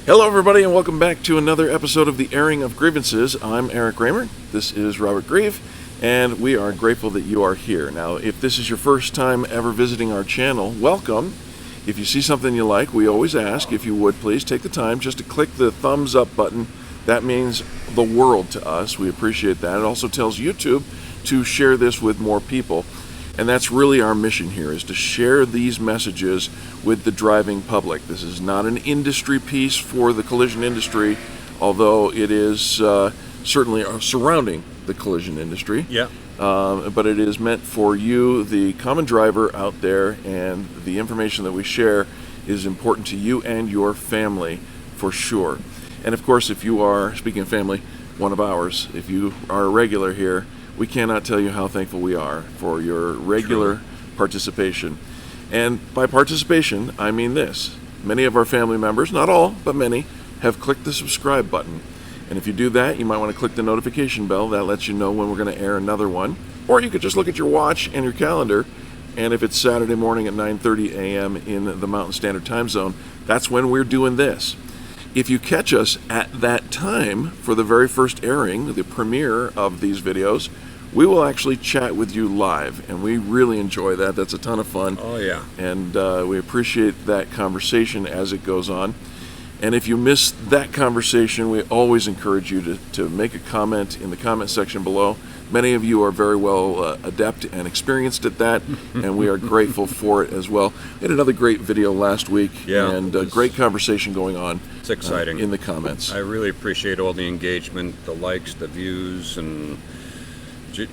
Hello, everybody, and welcome back to another episode of the Airing of Grievances. I'm Eric Reamer. This is Robert Grieve, and we are grateful that you are here. Now, if this is your first time ever visiting our channel, welcome. If you see something you like, we always ask, if you would please take the time just to click the thumbs up button. That means the world to us. We appreciate that. It also tells YouTube to share this with more people. And that's really our mission here, is to share these messages with the driving public. This is not an industry piece for the collision industry, although it is certainly surrounding the collision industry. Yeah. But it is meant for you, the common driver out there, and the information that we share is important to you and your family for sure. And of course, if you are, speaking of family, one of ours, if you are a regular here, we cannot tell you how thankful we are for your regular participation. And by participation, I mean this. Many of our family members, not all, but many, have clicked the subscribe button. And if you do that, you might want to click the notification bell. That lets you know when we're going to air another one. Or you could just look at your watch and your calendar, and if it's Saturday morning at 9:30 a.m. in the Mountain Standard Time Zone, that's when we're doing this. If you catch us at that time for the very first airing, the premiere of these videos, we will actually chat with you live, and we really enjoy that. That's a ton of fun. Oh, yeah. And we appreciate that conversation as it goes on. And if you miss that conversation, we always encourage you to make a comment in the comment section below. Many of you are very well adept and experienced at that, and we are grateful for it as well. We had another great video last week, and a great conversation going on. It's exciting. In the comments. I really appreciate all the engagement, the likes, the views, and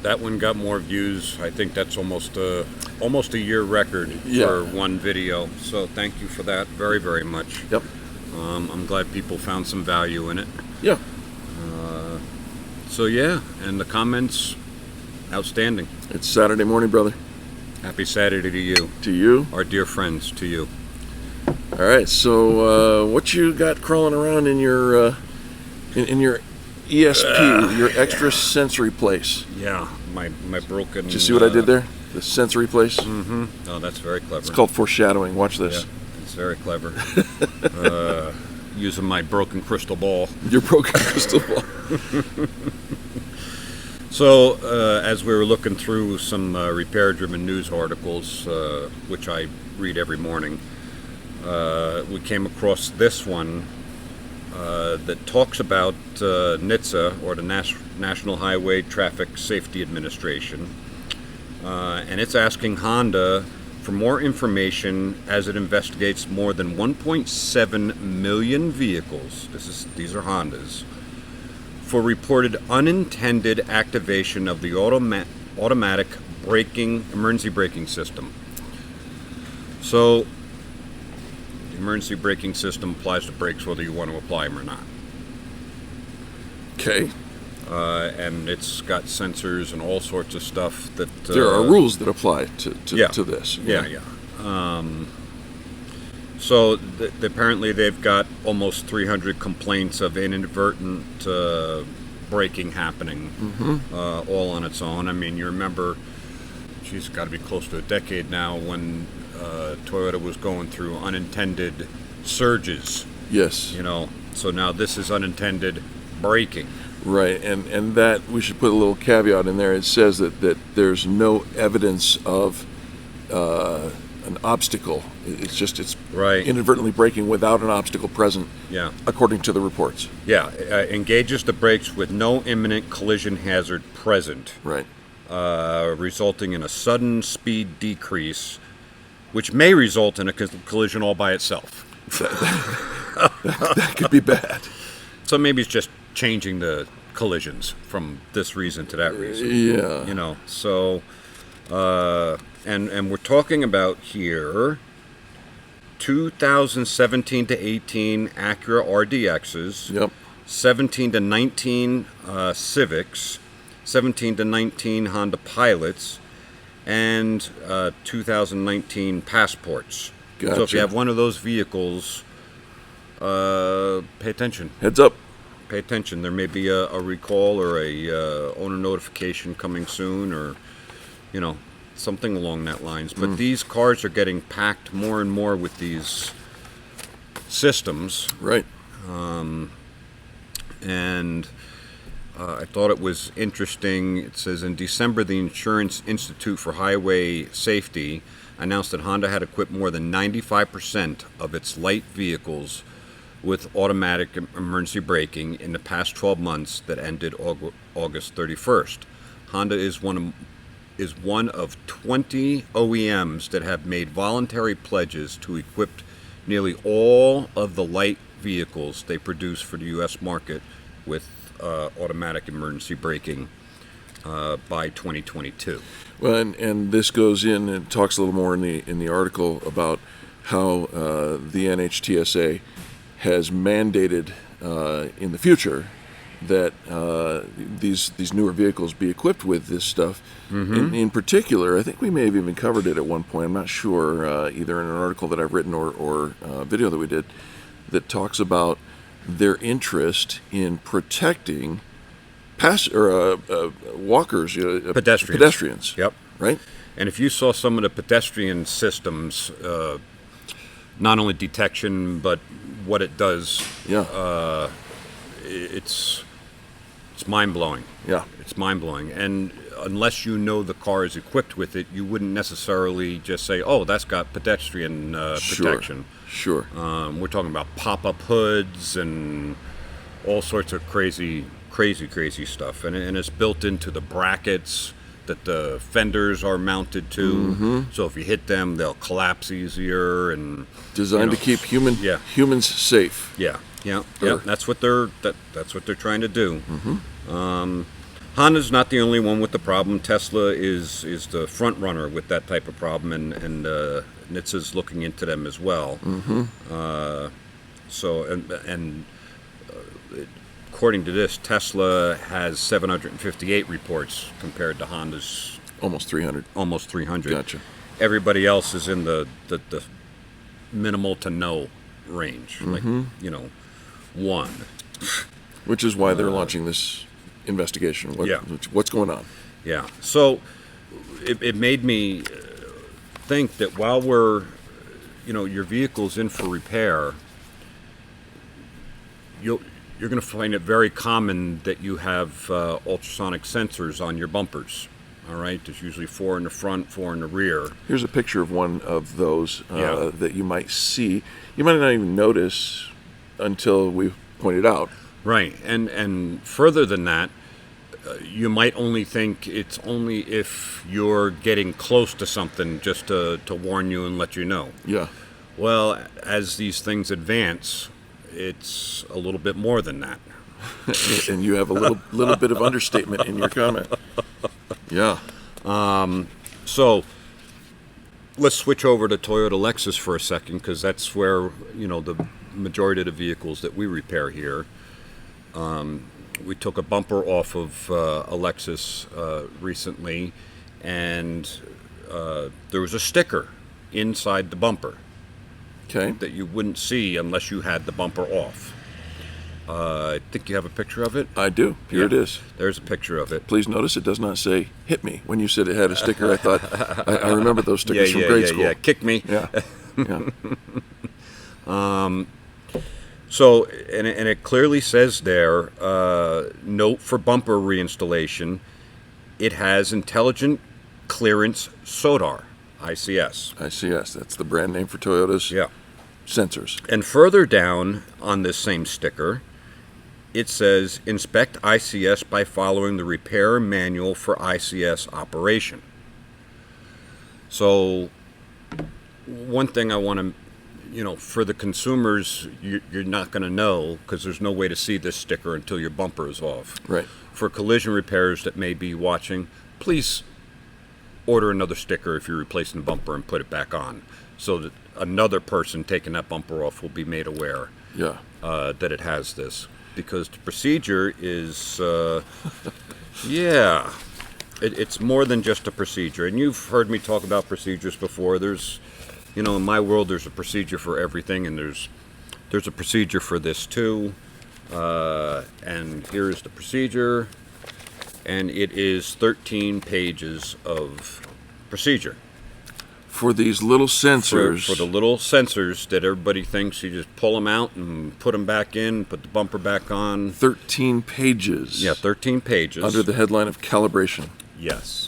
that one got more views. I think that's almost a year record for one video. So thank you for that very, very much. Yep. I'm glad people found some value in it. Yeah. So yeah, and the comments, outstanding. It's Saturday morning, brother. Happy Saturday to you. To you. Our dear friends, to you. All right, so what you got crawling around in your ESP, your extrasensory place? Yeah, my broken... Did you see what I did there? The sensory place? Mm-hmm. Oh, that's very clever. It's called foreshadowing. Watch this. Yeah, it's very clever. Using my broken crystal ball. Your broken crystal ball. So, as we were looking through some repair-driven news articles, which I read every morning, we came across this one that talks about NHTSA, or the National Highway Traffic Safety Administration, and it's asking Honda for more information as it investigates more than 1.7 million vehicles, these are Hondas, for reported unintended activation of the automatic emergency braking system. So, the emergency braking system applies to brakes whether you want to apply them or not. Okay. And it's got sensors and all sorts of stuff that... there are rules that apply to this. Yeah. So apparently they've got almost 300 complaints of inadvertent braking happening, all on its own. I mean, you remember, it's got to be close to a decade now, when Toyota was going through unintended surges. Yes. You know, so now this is unintended braking. Right, and that, we should put a little caveat in there. It says that there's no evidence of an obstacle. It's right. Inadvertently braking without an obstacle present, according to the reports. Yeah, engages the brakes with no imminent collision hazard present. Right. Resulting in a sudden speed decrease, which may result in a collision all by itself. That could be bad. So maybe it's just changing the collisions from this reason to that reason. Yeah. You know, so, and we're talking about here 2017 to 18 Acura RDXs. Yep. 17 to 19 Civics. 17 to 19 Honda Pilots. And 2019 Passports. Gotcha. So if you have one of those vehicles, pay attention. Heads up. Pay attention. There may be a recall or a owner notification coming soon, or, you know, something along that lines. But these cars are getting packed more and more with these systems. Right. And I thought it was interesting. It says, in December, the Insurance Institute for Highway Safety announced that Honda had equipped more than 95% of its light vehicles with automatic emergency braking in the past 12 months that ended August 31st. Honda is one of 20 OEMs that have made voluntary pledges to equip nearly all of the light vehicles they produce for the U.S. market with automatic emergency braking by 2022. Well, and this goes in and talks a little more in the article about how the NHTSA has mandated in the future that these newer vehicles be equipped with this stuff. In particular, I think we may have even covered it at one point. I'm not sure, either in an article that I've written or a video that we did, that talks about their interest in protecting walkers, pedestrians. Yep. Right? And if you saw some of the pedestrian systems, not only detection, but what it does, it's mind-blowing. Yeah. It's mind-blowing. And unless you know the car is equipped with it, you wouldn't necessarily just say, oh, that's got pedestrian protection. Sure. We're talking about pop-up hoods and all sorts of crazy stuff. And it's built into the brackets that the fenders are mounted to. So if you hit them, they'll collapse easier. And designed to keep humans safe. Yeah. That's what they're trying to do. Honda's not the only one with the problem. Tesla is the front runner with that type of problem, and NHTSA's looking into them as well. According to this, Tesla has 758 reports compared to Honda's almost 300. Gotcha. Everybody else is in the minimal to no range, like 1. Which is why they're launching this investigation. What's going on? Yeah. So it made me think that while your vehicle's in for repair, you're going to find it very common that you have ultrasonic sensors on your bumpers. All right, there's usually 4 in the front, 4 in the rear. Here's a picture of one of those that you might see. You might not even notice until we point it out. Right, and further than that, you might only think it's only if you're getting close to something just to warn you and let you know. Yeah. Well, as these things advance, it's a little bit more than that. And you have a little bit of understatement in your comment. Yeah. So let's switch over to Toyota Lexus for a second, because that's where the majority of the vehicles that we repair here. We took a bumper off of a Lexus recently, and there was a sticker inside the bumper. Okay. That you wouldn't see unless you had the bumper off. I think you have a picture of it. I do. Here it is. There's a picture of it. Please notice it does not say "hit me." When you said it had a sticker, I thought I remember those stickers from grade school. Yeah, kick me. Yeah. So, and it clearly says there, note for bumper reinstallation, it has Intelligent Clearance SODAR, ICS. ICS, that's the brand name for Toyota's sensors. And further down on this same sticker, it says, inspect ICS by following the repair manual for ICS operation. So, one thing I want to, for the consumers, you're not going to know, because there's no way to see this sticker until your bumper is off. Right. For collision repairs that may be watching, please order another sticker if you're replacing the bumper and put it back on, so that another person taking that bumper off will be made aware that it has this. Because the procedure is, it's more than just a procedure. And you've heard me talk about procedures before. There's, in my world, there's a procedure for everything, and there's a procedure for this too. And here's the procedure, and it is 13 pages of procedure. For these little sensors. For the little sensors that everybody thinks you just pull them out and put them back in, put the bumper back on. 13 pages. Yeah, 13 pages. Under the headline of calibration. Yes.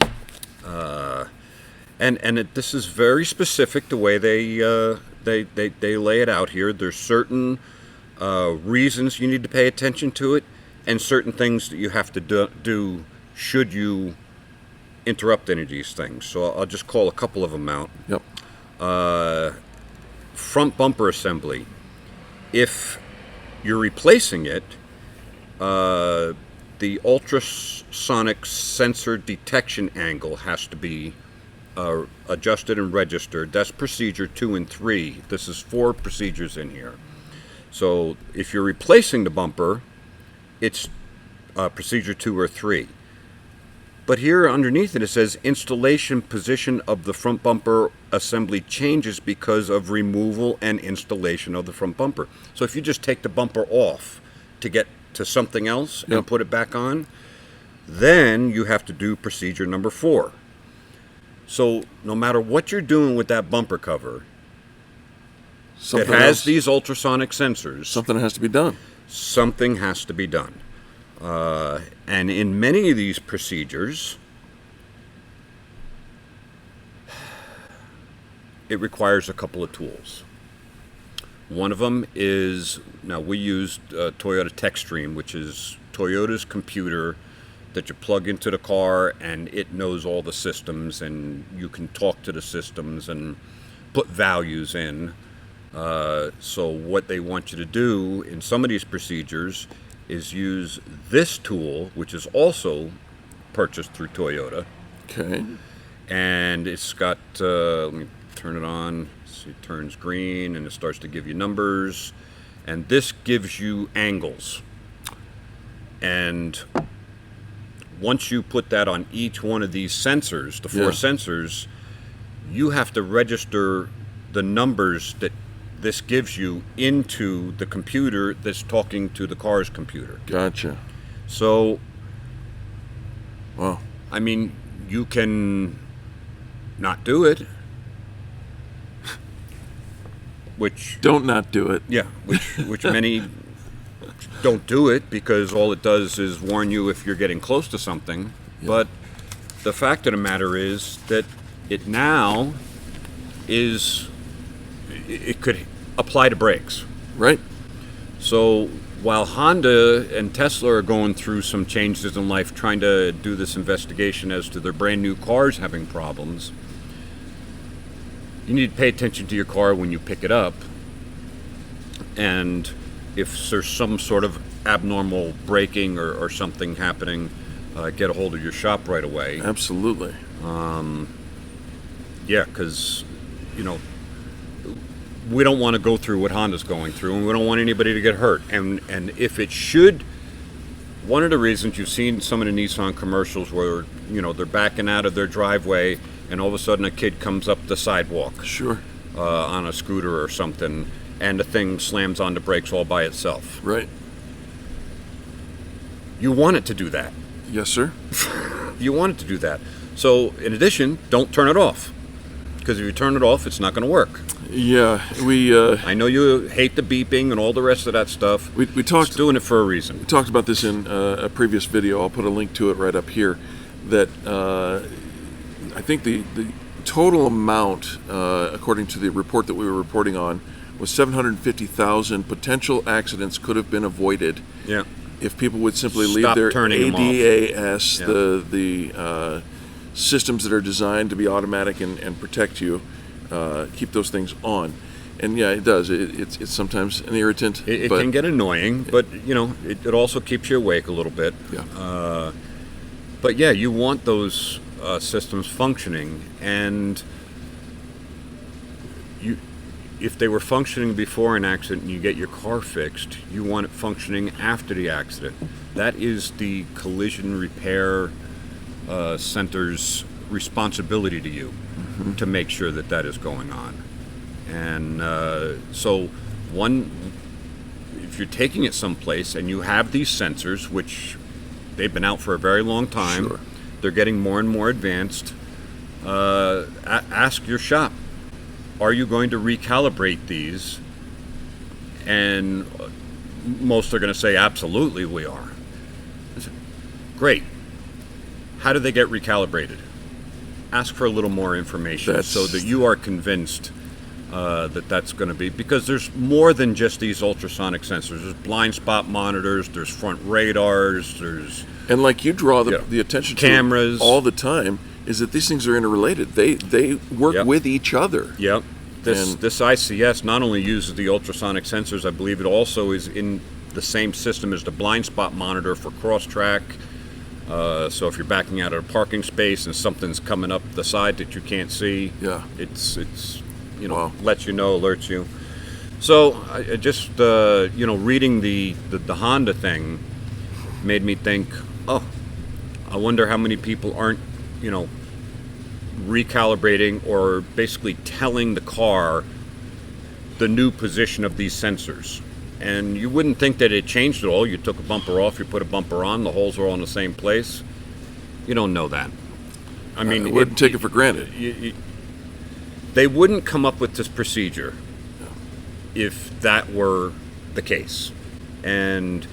This is very specific the way they lay it out here. There's certain reasons you need to pay attention to it, and certain things that you have to do should you interrupt any of these things. So I'll just call a couple of them out. Yep. Front bumper assembly. If you're replacing it, the ultrasonic sensor detection angle has to be adjusted and registered. That's procedure 2 and 3. This is 4 procedures in here. So if you're replacing the bumper, it's procedure 2 or 3. But here underneath it says installation position of the front bumper assembly changes because of removal and installation of the front bumper. So if you just take the bumper off to get to something else and put it back on, then you have to do procedure number 4. So no matter what you're doing with that bumper cover, it has these ultrasonic sensors. Something has to be done. Something has to be done. And in many of these procedures, it requires a couple of tools. One of them is, now we used Toyota TechStream, which is Toyota's computer that you plug into the car, and it knows all the systems, and you can talk to the systems and put values in. So what they want you to do in some of these procedures is use this tool, which is also purchased through Toyota. Okay. And it's got, let me turn it on. See, it turns green and it starts to give you numbers. And this gives you angles. And once you put that on each one of these sensors, the 4 sensors, you have to register the numbers that this gives you into the computer that's talking to the car's computer. Gotcha. So, wow. I mean, you can not do it, which don't not do it. Yeah, which many don't do it because all it does is warn you if you're getting close to something. Yeah. But the fact of the matter is that it now is, it could apply to brakes. Right. So while Honda and Tesla are going through some changes in life trying to do this investigation as to their brand new cars having problems, you need to pay attention to your car when you pick it up. And if there's some sort of abnormal braking or something happening, get a hold of your shop right away. Absolutely. Yeah, because, you know, we don't want to go through what Honda's going through, and we don't want anybody to get hurt. And if it should, one of the reasons you've seen some of the Nissan commercials where, you know, they're backing out of their driveway and all of a sudden a kid comes up the sidewalk. Sure. On a scooter or something, and the thing slams on the brakes all by itself. Right. You want it to do that. Yes, sir. You want it to do that. So, in addition, don't turn it off. Because if you turn it off, it's not going to work. Yeah, I know you hate the beeping and all the rest of that stuff. We talked. It's doing it for a reason. We talked about this in a previous video. I'll put a link to it right up here. That I think the total amount, according to the report that we were reporting on, was 750,000 potential accidents could have been avoided. Yeah. If people would simply leave Stop their turning ADAS, them off. the systems that are designed to be automatic and protect you, keep those things on. And yeah, it does. It's sometimes an irritant. It can get annoying, but you know, it also keeps you awake a little bit. Yeah. But yeah, you want those systems functioning, and if they were functioning before an accident and you get your car fixed, you want it functioning after the accident. That is the collision repair center's responsibility to you, to make sure that that is going on. And so if you're taking it someplace and you have these sensors, which they've been out for a very long time, Sure. They're getting more and more advanced. ask your shop, are you going to recalibrate these? And most are going to say, absolutely, we are. I said, great. How do they get recalibrated? Ask for a little more information so that you are convinced that that's going to be, because there's more than just these ultrasonic sensors. There's blind spot monitors, there's front radars, there's... And like you draw the attention cameras to all the time, is that these things are interrelated. They work with each other. Yep. This ICS not only uses the ultrasonic sensors, I believe it also is in the same system as the blind spot monitor for cross-track. So if you're backing out of a parking space and something's coming up the side that you can't see, it's lets you know, alerts you. So I just reading the Honda thing made me think, oh, I wonder how many people aren't recalibrating or basically telling the car the new position of these sensors. And you wouldn't think that it changed at all. You took a bumper off, you put a bumper on, the holes are all in the same place. You don't know that. I mean, I wouldn't take it for granted. They wouldn't come up with this procedure if that were the case. And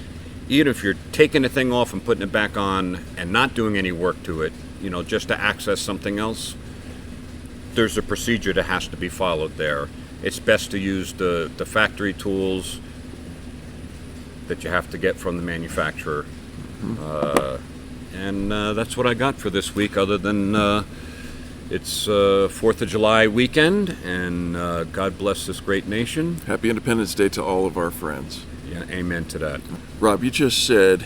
even if you're taking the thing off and putting it back on and not doing any work to it, just to access something else, there's a procedure that has to be followed there. It's best to use the factory tools that you have to get from the manufacturer. And that's what I got for this week, other than it's 4th of July weekend, and God bless this great nation. Happy Independence Day to all of our friends. Yeah, amen to that. Rob, you just said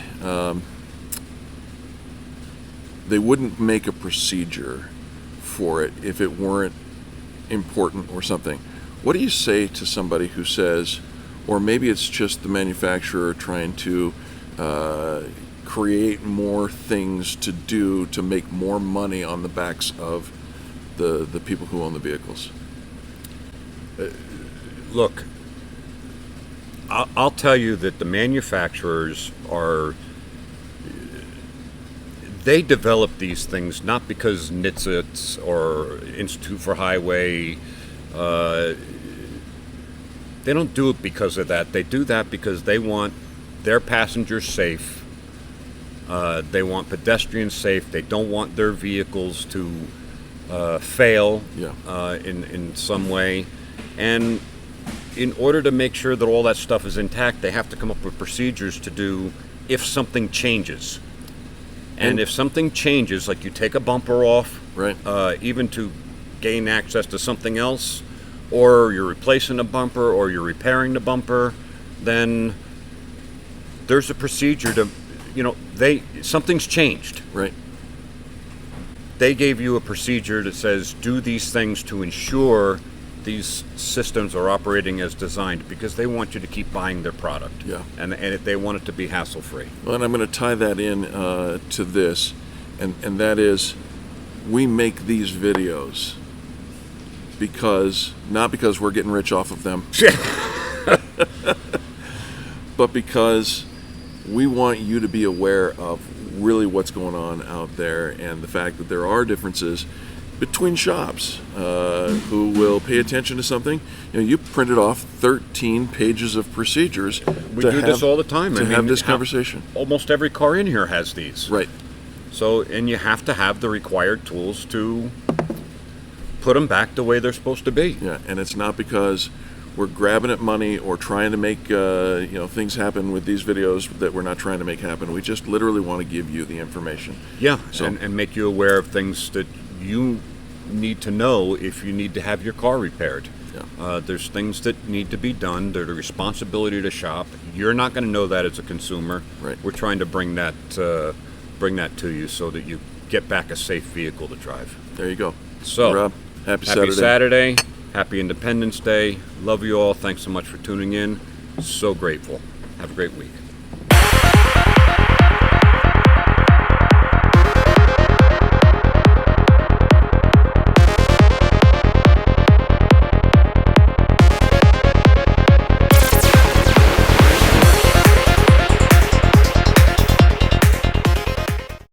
they wouldn't make a procedure for it if it weren't important or something. What do you say to somebody who says, or maybe it's just the manufacturer trying to create more things to do to make more money on the backs of the people who own the vehicles? Look, I'll tell you that the manufacturers they develop these things not because NHTSA or Institute for Highway, they don't do it because of that. They do that because they want their passengers safe. They want pedestrians safe. They don't want their vehicles to fail in some way. And in order to make sure that all that stuff is intact, they have to come up with procedures to do if something changes. And if something changes, like you take a bumper off, right, even to gain access to something else, or you're replacing a bumper, or you're repairing the bumper, then there's a procedure to, something's changed. Right. They gave you a procedure that says do these things to ensure these systems are operating as designed, because they want you to keep buying their product. Yeah. And they want it to be hassle-free. Well, and I'm going to tie that in to this, and that is, we make these videos not because we're getting rich off of them, but because we want you to be aware of really what's going on out there, and the fact that there are differences between shops who will pay attention to something. You printed off 13 pages of procedures. We do this all the time. To have this conversation. Almost every car in here has these. Right. So, and you have to have the required tools to put them back the way they're supposed to be. Yeah, and it's not because we're grabbing at money or trying to make things happen with these videos that we're not trying to make happen. We just literally want to give you the information. Yeah, and make you aware of things that you need to know if you need to have your car repaired. Yeah. There's things that need to be done. They're the responsibility to shop. You're not going to know that as a consumer. Right. We're trying to bring that to you so that you get back a safe vehicle to drive. There you go. So, Rob, happy Saturday. Happy Independence Day. Love you all. Thanks so much for tuning in. So grateful. Have a great week.